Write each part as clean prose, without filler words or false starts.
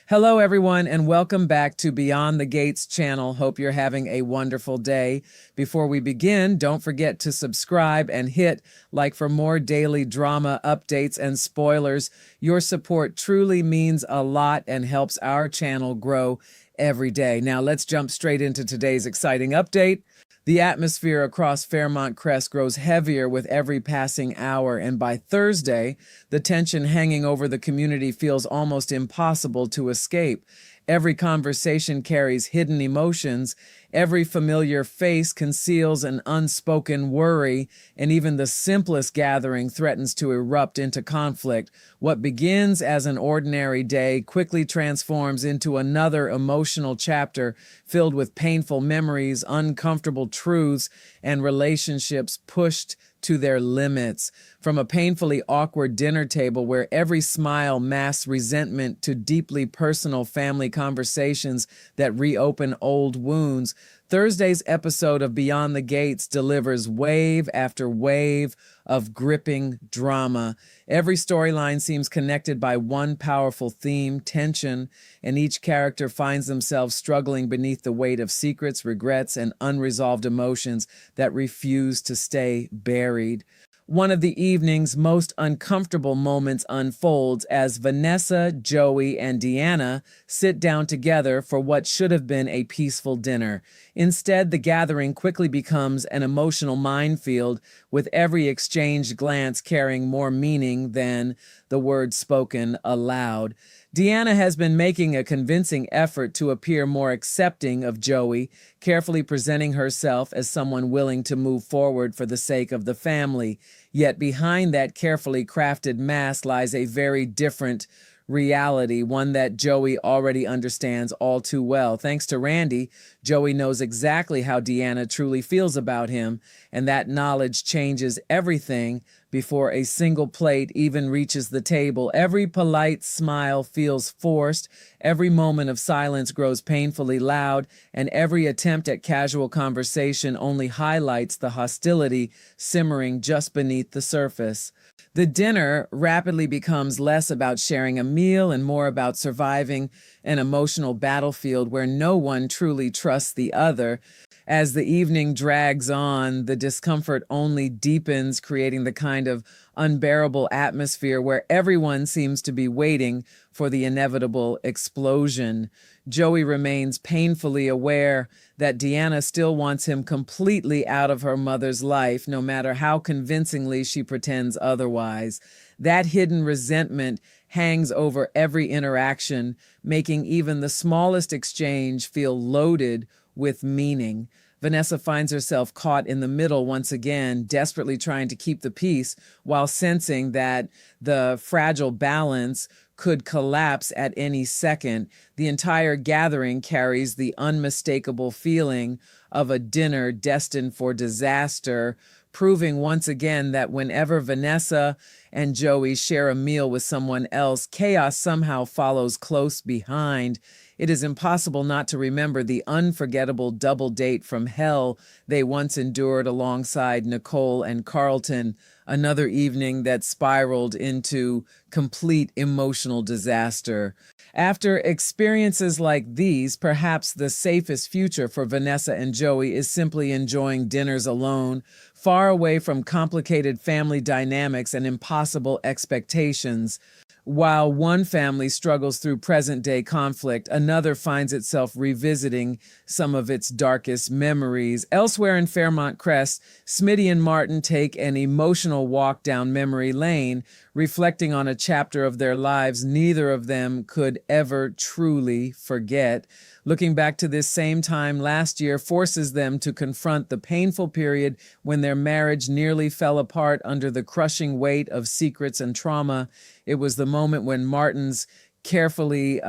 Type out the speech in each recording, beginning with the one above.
Hello, everyone, and welcome back to Beyond the Gates channel. Hope you're having a wonderful day. Before we begin, don't forget to subscribe and hit like for more daily drama updates and spoilers. Your support truly means a lot and helps our channel grow every day. Now, let's jump straight into today's exciting update. The atmosphere across Fairmont Crest grows heavier with every passing hour, and by Thursday, the tension hanging over the community feels almost impossible to escape. Every conversation carries hidden emotions, every familiar face conceals an unspoken worry, and even the simplest gathering threatens to erupt into conflict. What begins as an ordinary day quickly transforms into another emotional chapter filled with painful memories, uncomfortable truths, and relationships pushed to their limits. From a painfully awkward dinner table where every smile masks resentment to deeply personal family conversations that reopen old wounds, Thursday's episode of Beyond the Gates delivers wave after wave of gripping drama. Every storyline seems connected by one powerful theme, tension, and each character finds themselves struggling beneath the weight of secrets, regrets, and unresolved emotions that refuse to stay buried. One of the evening's most uncomfortable moments unfolds as Vanessa, Joey, and Deanna sit down together for what should have been a peaceful dinner. Instead, the gathering quickly becomes an emotional minefield, with every exchanged glance carrying more meaning than the words spoken aloud. Deanna has been making a convincing effort to appear more accepting of Joey, carefully presenting herself as someone willing to move forward for the sake of the family. Yet behind that carefully crafted mask lies a very different reality, one that Joey already understands all too well. Thanks to Randy, Joey knows exactly how Deanna truly feels about him, and that knowledge changes everything before a single plate even reaches the table. Every polite smile feels forced, every moment of silence grows painfully loud, and every attempt at casual conversation only highlights the hostility simmering just beneath the surface. The dinner rapidly becomes less about sharing a meal and more about surviving an emotional battlefield where no one truly trusts the other. As the evening drags on, the discomfort only deepens, creating the kind of unbearable atmosphere where everyone seems to be waiting for the inevitable explosion. Joey remains painfully aware that Deanna still wants him completely out of her mother's life, no matter how convincingly she pretends otherwise. That hidden resentment hangs over every interaction, making even the smallest exchange feel loaded with meaning. Vanessa finds herself caught in the middle once again, desperately trying to keep the peace while sensing that the fragile balance could collapse at any second. The entire gathering carries the unmistakable feeling of a dinner destined for disaster, proving once again that whenever Vanessa and Joey share a meal with someone else, chaos somehow follows close behind. It is impossible not to remember the unforgettable double date from hell they once endured alongside Nicole and Carlton, another evening that spiraled into complete emotional disaster. After experiences like these, perhaps the safest future for Vanessa and Joey is simply enjoying dinners alone, far away from complicated family dynamics and impossible expectations. While one family struggles through present-day conflict, another finds itself revisiting some of its darkest memories. Elsewhere in Fairmont Crest, Smitty and Martin take an emotional walk down memory lane, reflecting on a chapter of their lives neither of them could ever truly forget. Looking back to this same time last year forces them to confront the painful period when their marriage nearly fell apart under the crushing weight of secrets and trauma. It was the moment when Martin's carefully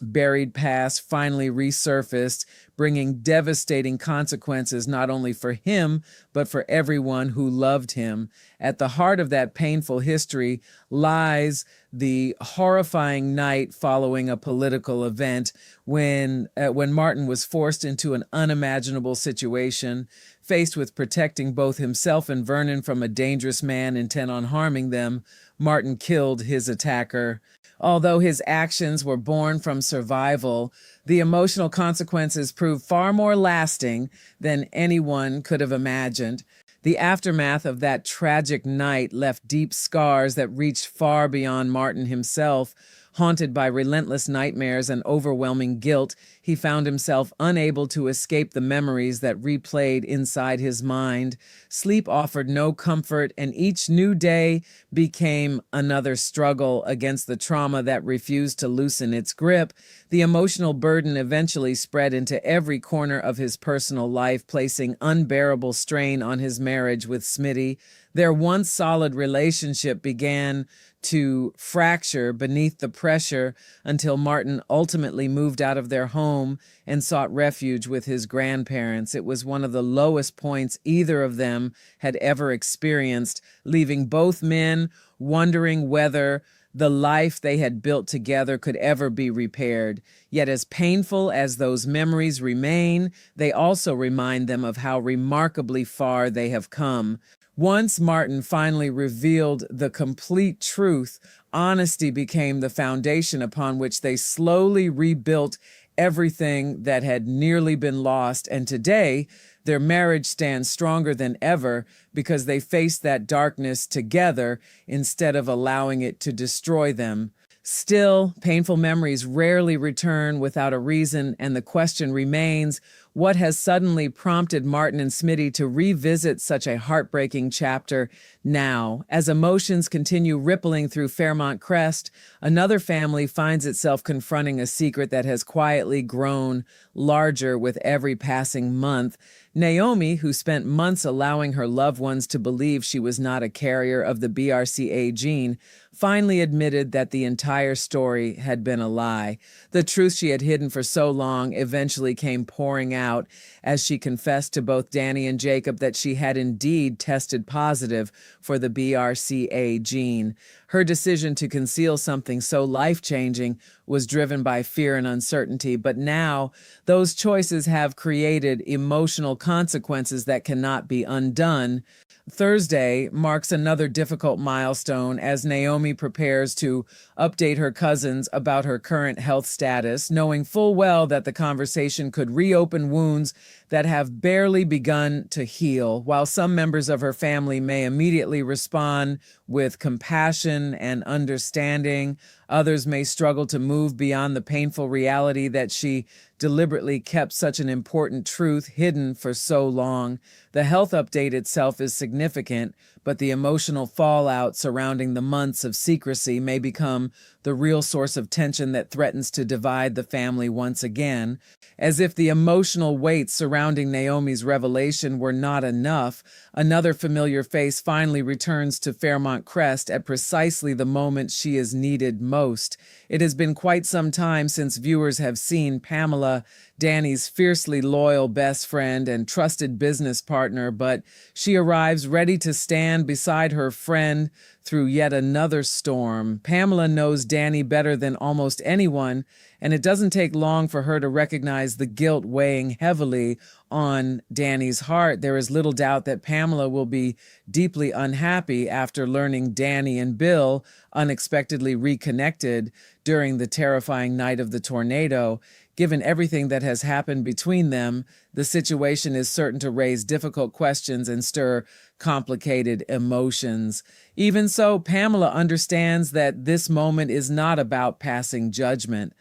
buried past finally resurfaced, bringing devastating consequences not only for him, but for everyone who loved him. At the heart of that painful history lies the horrifying night following a political event when Martin was forced into an unimaginable situation, faced with protecting both himself and Vernon from a dangerous man intent on harming them. Martin killed his attacker. Although his actions were born from survival, the emotional consequences proved far more lasting than anyone could have imagined. The aftermath of that tragic night left deep scars that reached far beyond Martin himself. Haunted by relentless nightmares and overwhelming guilt, he found himself unable to escape the memories that replayed inside his mind. Sleep offered no comfort, and each new day became another struggle against the trauma that refused to loosen its grip. The emotional burden eventually spread into every corner of his personal life, placing unbearable strain on his marriage with Smitty. Their once solid relationship began to fracture beneath the pressure until Martin ultimately moved out of their home and sought refuge with his grandparents. It was one of the lowest points either of them had ever experienced, leaving both men wondering whether the life they had built together could ever be repaired. Yet as painful as those memories remain, they also remind them of how remarkably far they have come. Once Martin finally revealed the complete truth, honesty became the foundation upon which they slowly rebuilt everything that had nearly been lost. And today, their marriage stands stronger than ever because they faced that darkness together instead of allowing it to destroy them. Still, painful memories rarely return without a reason, and the question remains, what has suddenly prompted Martin and Smitty to revisit such a heartbreaking chapter now? As emotions continue rippling through Fairmont Crest, another family finds itself confronting a secret that has quietly grown larger with every passing month. Naomi, who spent months allowing her loved ones to believe she was not a carrier of the BRCA gene, finally admitted that the entire story had been a lie. The truth she had hidden for so long eventually came pouring out as she confessed to both Danny and Jacob that she had indeed tested positive for the BRCA gene. Her decision to conceal something so life-changing was driven by fear and uncertainty, but now those choices have created emotional consequences that cannot be undone. Thursday marks another difficult milestone as Naomi prepares to update her cousins about her current health status, knowing full well that the conversation could reopen wounds that have barely begun to heal. While some members of her family may immediately respond with compassion and understanding, others may struggle to move beyond the painful reality that she deliberately kept such an important truth hidden for so long. The health update itself is significant, but the emotional fallout surrounding the months of secrecy may become the real source of tension that threatens to divide the family once again. As if the emotional weight surrounding Naomi's revelation were not enough, another familiar face finally returns to Fairmont Crest at precisely the moment she is needed most. It has been quite some time since viewers have seen Pamela, Danny's fiercely loyal best friend and trusted business partner, but she arrives ready to stand beside her friend through yet another storm. Pamela knows Danny better than almost anyone, and it doesn't take long for her to recognize the guilt weighing heavily on Danny's heart. There is little doubt that Pamela will be deeply unhappy after learning Danny and Bill unexpectedly reconnected during the terrifying night of the tornado. Given everything that has happened between them, the situation is certain to raise difficult questions and stir complicated emotions. Even so, Pamela understands that this moment is not about passing judgment.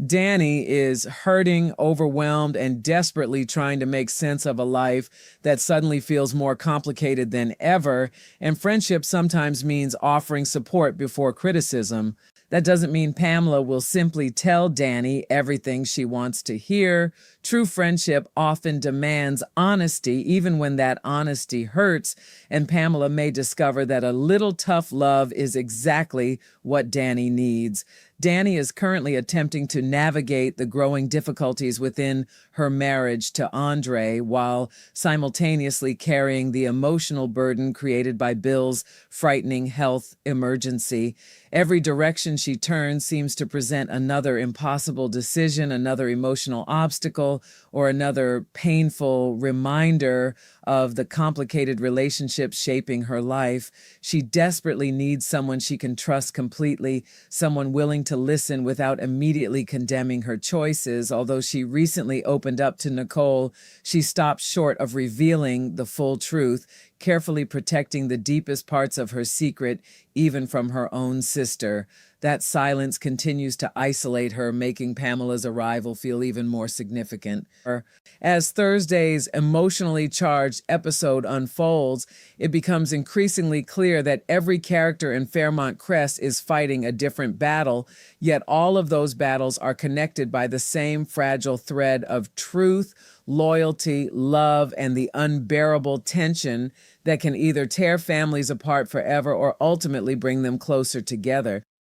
Danny is hurting, overwhelmed, and desperately trying to make sense of a life that suddenly feels more complicated than ever, and friendship sometimes means offering support before criticism. That doesn't mean Pamela will simply tell Danny everything she wants to hear. True friendship often demands honesty, even when that honesty hurts, and Pamela may discover that a little tough love is exactly what Danny needs. Danny is currently attempting to navigate the growing difficulties within her marriage to Andre while simultaneously carrying the emotional burden created by Bill's frightening health emergency. Every direction she turns seems to present another impossible decision, another emotional obstacle, or another painful reminder of the complicated relationships shaping her life. She desperately needs someone she can trust completely, someone willing to listen without immediately condemning her choices. Although she recently opened up to Nicole, she stopped short of revealing the full truth, carefully protecting the deepest parts of her secret, even from her own sister. That silence continues to isolate her, making Pamela's arrival feel even more significant. As Thursday's emotionally charged episode unfolds, it becomes increasingly clear that every character in Fairmont Crest is fighting a different battle, yet all of those battles are connected by the same fragile thread of truth, loyalty, love, and the unbearable tension that can either tear families apart forever or ultimately bring them closer together.